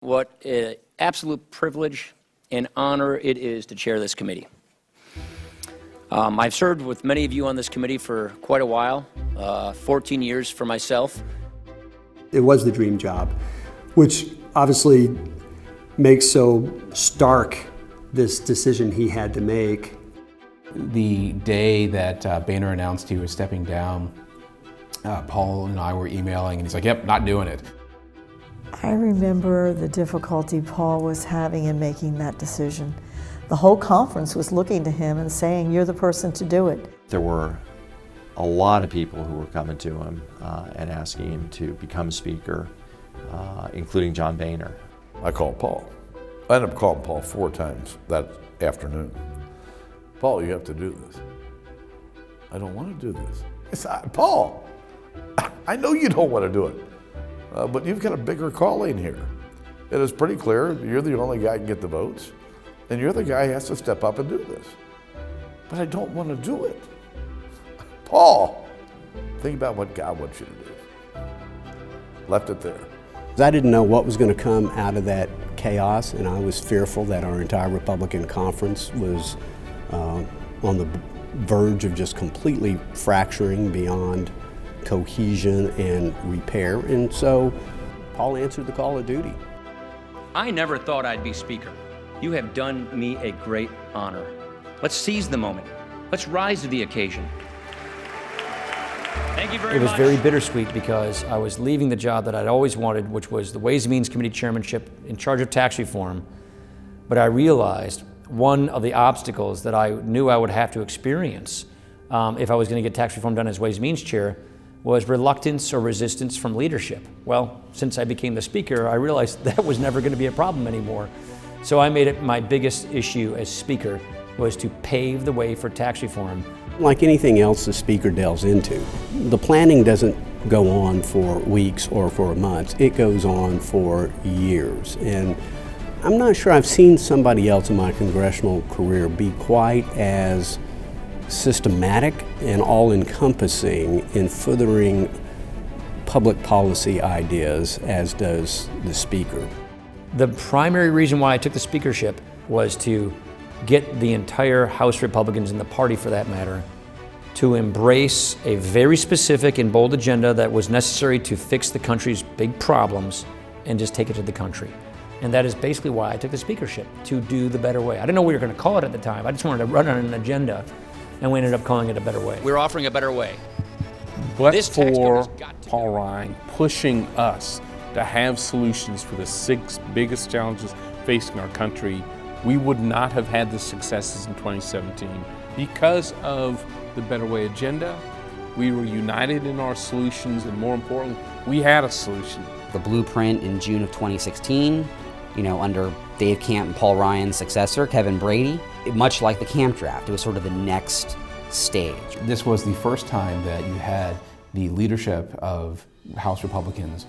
What an absolute privilege and honor it is to chair this committee. I've served with many of you on this committee for quite a while, 14 years for myself. It was the dream job, which obviously makes so stark this decision he had to make. The day that Boehner announced he was stepping down, Paul and I were emailing, and he's like, "Yep, not doing it." I remember the difficulty Paul was having in making that decision. The whole conference was looking to him and saying, "You're the person to do it." There were a lot of people who were coming to him and asking him to become Speaker, including John Boehner. I called Paul. I ended up calling Paul 4 times that afternoon. "Paul, you have to do this." "I don't want to do this." I said, "Paul, I know you don't want to do it, but you've got a bigger calling here. It is pretty clear you're the only guy who can get the votes, and you're the guy who has to step up and do this. But I don't want to do it. Paul, think about what God wants you to do." Left it there. I didn't know what was going to come out of that chaos, and I was fearful that our entire Republican conference was on the verge of just completely fracturing beyond cohesion and repair. And so Paul answered the call of duty. I never thought I'd be Speaker. You have done me a great honor. Let's seize the moment. Let's rise to the occasion. Thank you very much. It was very bittersweet because I was leaving the job that I'd always wanted, which was the Ways and Means Committee chairmanship in charge of tax reform. But I realized one of the obstacles that I knew I would have to experience if I was going to get tax reform done as Ways and Means chair was reluctance or resistance from leadership. Well, since I became the Speaker, I realized that was never going to be a problem anymore. So I made it my biggest issue as Speaker was to pave the way for tax reform. Like anything else the Speaker delves into, the planning doesn't go on for weeks or for months. It goes on for years. And I'm not sure I've seen somebody else in my congressional career be quite as systematic and all-encompassing in furthering public policy ideas as does the Speaker. The primary reason why I took the speakership was to get the entire House Republicans and the party for that matter to embrace a very specific and bold agenda that was necessary to fix the country's big problems and just take it to the country. And that is basically why I took the speakership, to do the better way. I didn't know what we were going to call it at the time. I just wanted to run on an agenda, and we ended up calling it a better way. We're offering a better way. But for Paul Ryan pushing us to have solutions for the 6 biggest challenges facing our country, we would not have had the successes in 2017. Because of the Better Way agenda, we were united in our solutions, and more importantly, we had a solution. The blueprint in June of 2016, under Dave Camp and Paul Ryan's successor, Kevin Brady, much like the Camp draft, it was sort of the next stage. This was the first time that you had the leadership of House Republicans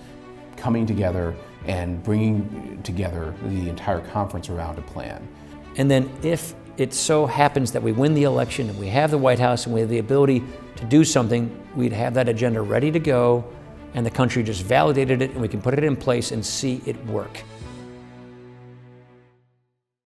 coming together and bringing together the entire conference around a plan. And then if it so happens that we win the election and we have the White House and we have the ability to do something, we'd have that agenda ready to go and the country just validated it and we can put it in place and see it work.